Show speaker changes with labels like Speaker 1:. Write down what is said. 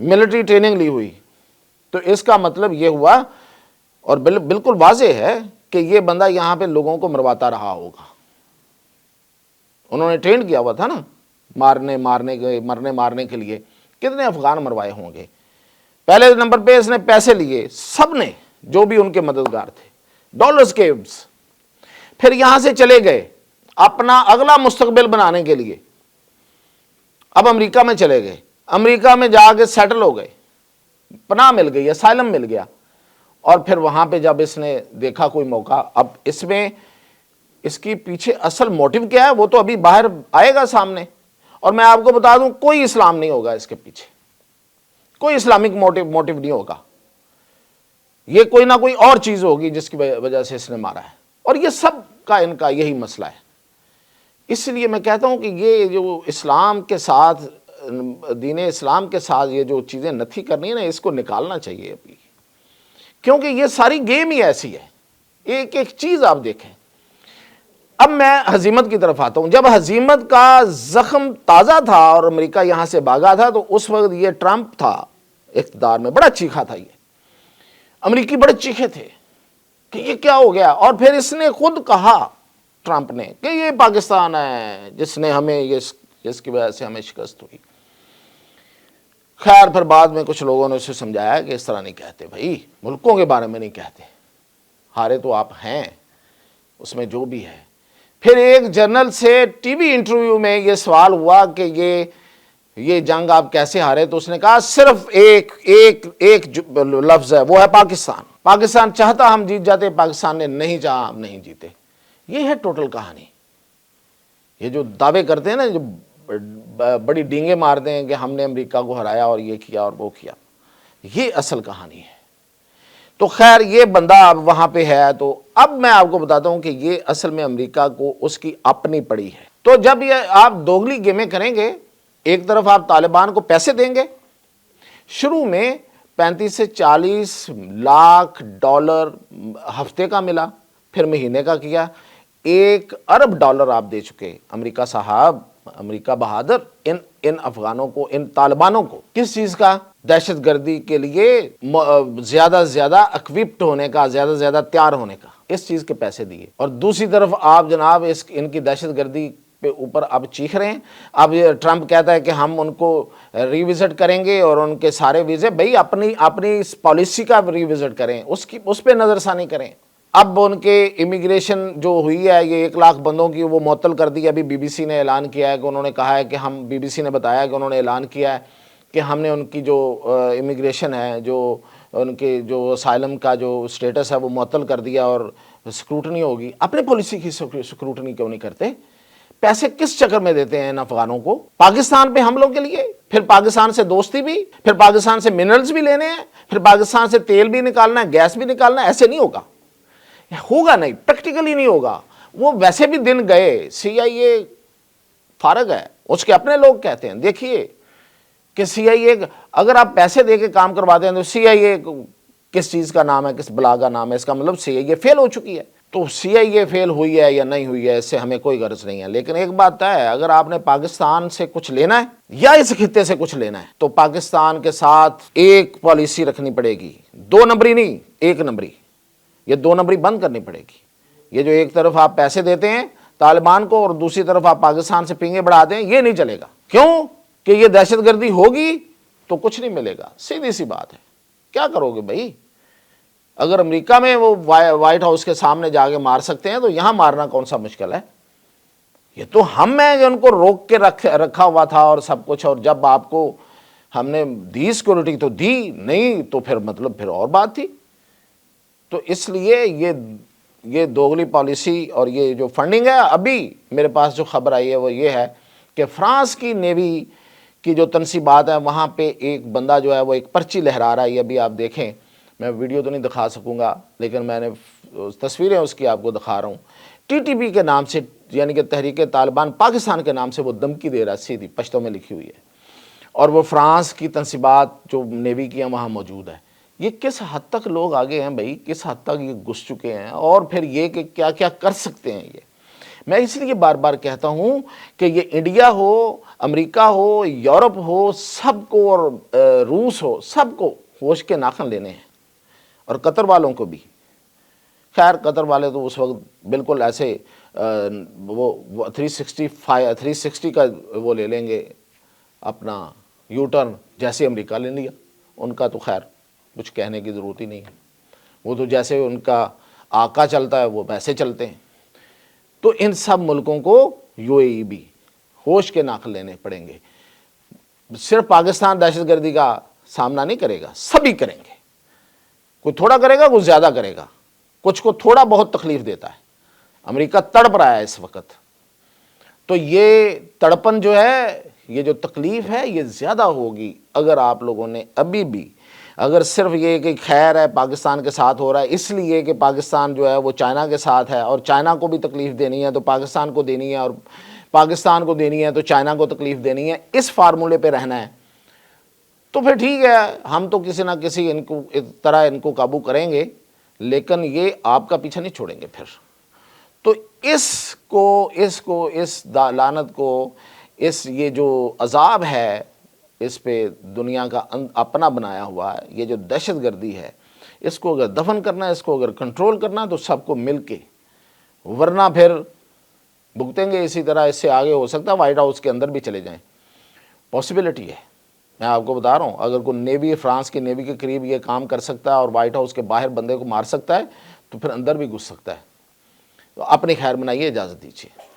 Speaker 1: Military training لی ہوئی، تو اس کا مطلب یہ ہوا اور بالکل واضح ہے کہ یہ بندہ یہاں پہ لوگوں کو مرواتا رہا ہوگا. انہوں نے ٹرین کیا ہوا تھا نا مرنے کے لیے. کتنے افغان مروائے ہوں گے. پہلے نمبر پہ اس نے پیسے لیے، سب نے جو بھی ان کے مددگار تھے، ڈالرز کے عوض. پھر یہاں سے چلے گئے اپنا اگلا مستقبل بنانے کے لیے. اب امریکہ میں چلے گئے، امریکہ میں جا کے سیٹل ہو گئے، پناہ مل گئی، اسائلم مل گیا. اور پھر وہاں پہ جب اس نے دیکھا کوئی موقع، اب اس میں اس کی پیچھے اصل موٹیو کیا ہے وہ تو ابھی باہر آئے گا سامنے. اور میں آپ کو بتا دوں کوئی اسلام نہیں ہوگا اس کے پیچھے، کوئی اسلامک موٹیو نہیں ہوگا. یہ کوئی نہ کوئی اور چیز ہوگی جس کی وجہ سے اس نے مارا ہے. اور یہ سب کا ان کا یہی مسئلہ ہے. اس لیے میں کہتا ہوں کہ یہ جو اسلام کے ساتھ، دین اسلام کے ساتھ یہ جو چیزیں نتھی کرنی ہے نا، اس کو نکالنا چاہیے ابھی، کیونکہ یہ ساری گیم ہی ایسی ہے. ایک ایک چیز آپ دیکھیں. اب میں ہزیمت کی طرف آتا ہوں. جب ہزیمت کا زخم تازہ تھا اور امریکہ یہاں سے بھاگا تھا، تو اس وقت یہ ٹرمپ تھا اقتدار میں، بڑا چیخا تھا. یہ امریکی بڑے چیخے تھے کہ یہ کیا ہو گیا. اور پھر اس نے خود کہا، ٹرمپ نے، کہ یہ پاکستان ہے جس نے ہمیں جس کی وجہ سے ہمیں شکست ہوئی. خیر پھر بعد میں کچھ لوگوں نے اسے سمجھایا کہ اس طرح نہیں کہتے بھائی، ملکوں کے بارے میں نہیں کہتے، ہارے تو آپ ہیں اس میں جو بھی ہے. پھر ایک جرنل سے ٹی وی انٹرویو میں یہ سوال ہوا کہ یہ جنگ آپ کیسے ہارے، تو اس نے کہا صرف ایک لفظ ہے، وہ ہے پاکستان. پاکستان چاہتا ہم جیت جاتے، پاکستان نے نہیں چاہا ہم نہیں جیتے. یہ ہے ٹوٹل کہانی. یہ جو دعوے کرتے ہیں نا، جو بڑی ڈینگیں مارتے ہیں کہ ہم نے امریکہ کو ہرایا اور یہ کیا اور وہ کیا، یہ اصل کہانی ہے. تو خیر یہ بندہ اب وہاں پہ ہے. تو اب میں آپ کو بتاتا ہوں کہ یہ اصل میں امریکہ کو اس کی اپنی پڑی ہے. تو جب یہ آپ دوگلی گیمیں کریں گے، ایک طرف آپ طالبان کو پیسے دیں گے، شروع میں 35 سے 40 لاکھ ڈالر ہفتے کا ملا، پھر مہینے کا کیا، 1 ارب ڈالر آپ دے چکے. امریکہ صاحب، امریکہ بہادر، ان افغانوں کو، ان طالبانوں کو کس چیز کا؟ دہشت گردی کے لیے زیادہ سے زیادہ اکوپڈ ہونے کا، زیادہ سے زیادہ تیار ہونے کا، اس چیز کے پیسے دیے. اور دوسری طرف آپ جناب ان کی دہشت گردی پہ اوپر اب چیخ رہے ہیں. اب ٹرمپ کہتا ہے کہ ہم ان کو ریوزٹ کریں گے اور ان کے سارے ویزے، بھئی اپنی اس پالیسی کا ریوزٹ کریں، اس پہ نظر ثانی کریں. اب ان کے امیگریشن جو ہوئی ہے، یہ 1 لاکھ بندوں کی وہ معطل کر دی. ابھی بی بی سی نے اعلان کیا ہے کہ انہوں نے کہا ہے کہ بی بی سی نے بتایا کہ انہوں نے اعلان کیا ہے کہ ہم نے ان کی جو امیگریشن ہے، جو ان کے جو اسائلم کا جو سٹیٹس ہے وہ معطل کر دیا اور سکروٹنی ہوگی. اپنے پالیسی کی سکروٹنی کیوں نہیں کرتے؟ پیسے کس چکر میں دیتے ہیں ان افغانوں کو؟ پاکستان پہ حملوں کے لیے. پھر پاکستان سے دوستی بھی، پھر پاکستان سے منرلز بھی لینے ہیں، پھر پاکستان سے تیل بھی نکالنا ہے، گیس بھی نکالنا ہے. ایسے نہیں ہوگا نہیں، پریکٹیکلی نہیں ہوگا. وہ ویسے بھی دن گئے. سی آئی اے فارغ ہے، اس کے اپنے لوگ کہتے ہیں. دیکھیے کہ سی آئی اے اگر آپ پیسے دے کے کام کرواتے ہیں تو سی آئی اے کس چیز کا نام ہے، کس بلا کا نام ہے؟ اس کا مطلب سی آئی اے فیل ہو چکی ہے. تو سی آئی اے فیل ہوئی ہے یا نہیں ہوئی ہے، اس سے ہمیں کوئی غرض نہیں ہے. لیکن ایک بات طے ہے، اگر آپ نے پاکستان سے کچھ لینا ہے یا اس خطے سے کچھ لینا ہے تو پاکستان کے ساتھ ایک پالیسی رکھنی پڑے گی. 2 نمبری نہیں، 1 نمبری. یہ 2 نمبری بند کرنی پڑے گی. یہ جو ایک طرف آپ پیسے دیتے ہیں طالبان کو اور دوسری طرف آپ پاکستان سے پنگے بڑھاتے ہیں، یہ نہیں چلے گا. کیوں؟ کہ یہ دہشت گردی ہوگی تو کچھ نہیں ملے گا. سیدھی سی بات ہے. کیا کرو گے بھائی؟ اگر امریکہ میں وہ وائٹ ہاؤس کے سامنے جا کے مار سکتے ہیں تو یہاں مارنا کون سا مشکل ہے؟ یہ تو ہم ہیں کہ ان کو روک کے رکھا ہوا تھا اور سب کچھ. اور جب آپ کو ہم نے دی سیکورٹی تو دی نہیں، تو پھر مطلب پھر اور بات تھی. تو اس لیے یہ دوگلی پالیسی اور یہ جو فنڈنگ ہے، ابھی میرے پاس جو خبر آئی ہے وہ یہ ہے کہ فرانس کی نیوی کی جو تنصیبات ہیں وہاں پہ ایک بندہ جو ہے وہ ایک پرچی لہرا رہا ہے. یہ ابھی آپ دیکھیں، میں ویڈیو تو نہیں دکھا سکوں گا لیکن میں نے تصویریں اس کی آپ کو دکھا رہا ہوں. ٹی ٹی پی کے نام سے، یعنی کہ تحریک طالبان پاکستان کے نام سے وہ دھمکی دے رہا ہے، سیدھی پشتوں میں لکھی ہوئی ہے. اور وہ فرانس کی تنصیبات جو نیوی کی ہیں وہاں موجود ہے. یہ کس حد تک لوگ آگے ہیں بھائی، کس حد تک یہ گھس چکے ہیں. اور پھر یہ کہ کیا کیا کر سکتے ہیں یہ. میں اس لیے بار بار کہتا ہوں کہ یہ انڈیا ہو، امریکہ ہو، یورپ ہو، سب کو، اور روس ہو، سب کو ہوش کے ناخن لینے ہیں، اور قطر والوں کو بھی۔ خیر قطر والے تو اس وقت بالکل ایسے وہ 360 کا وہ لے لیں گے اپنا یو ٹرن، جیسے امریکہ لے لیا۔ ان کا تو خیر کچھ کہنے کی ضرورت ہی نہیں ہے، وہ تو جیسے ان کا آقا چلتا ہے وہ ویسے چلتے ہیں۔ تو ان سب ملکوں کو یو اے ای بھی ہوش کے ناخن لینے پڑیں گے۔ صرف پاکستان دہشت گردی کا سامنا نہیں کرے گا، سبھی کریں گے۔ کوئی تھوڑا کرے گا، کوئی زیادہ کرے گا، کچھ کو تھوڑا بہت تکلیف دیتا ہے۔ امریکہ تڑپ رہا ہے اس وقت، تو یہ تڑپن جو ہے، یہ جو تکلیف ہے، یہ زیادہ ہوگی اگر آپ لوگوں نے ابھی بھی، اگر صرف یہ کہ خیر ہے پاکستان کے ساتھ ہو رہا ہے اس لیے کہ پاکستان جو ہے وہ چائنا کے ساتھ ہے، اور چائنا کو بھی تکلیف دینی ہے تو پاکستان کو دینی ہے، اور پاکستان کو دینی ہے تو چائنا کو تکلیف دینی ہے، اس فارمولے پہ رہنا ہے، تو پھر ٹھیک ہے، ہم تو کسی نہ کسی طرح ان کو قابو کریں گے، لیکن یہ آپ کا پیچھا نہیں چھوڑیں گے پھر۔ تو اس لعنت کو، یہ جو عذاب ہے، اس پہ دنیا کا اپنا بنایا ہوا ہے، یہ جو دہشت گردی ہے، اس کو اگر دفن کرنا ہے، اس کو اگر کنٹرول کرنا ہے تو سب کو مل کے، ورنہ پھر بھگتیں گے اسی طرح۔ اس سے آگے ہو سکتا ہے وائٹ ہاؤس کے اندر بھی چلے جائیں، پاسبلٹی ہے۔ میں آپ کو بتا رہا ہوں، اگر کوئی نیوی، فرانس کی نیوی کے قریب یہ کام کر سکتا ہے اور وائٹ ہاؤس کے باہر بندے کو مار سکتا ہے، تو پھر اندر بھی گھس سکتا ہے۔ تو اپنی خیر بنائیے، اجازت دیجیے۔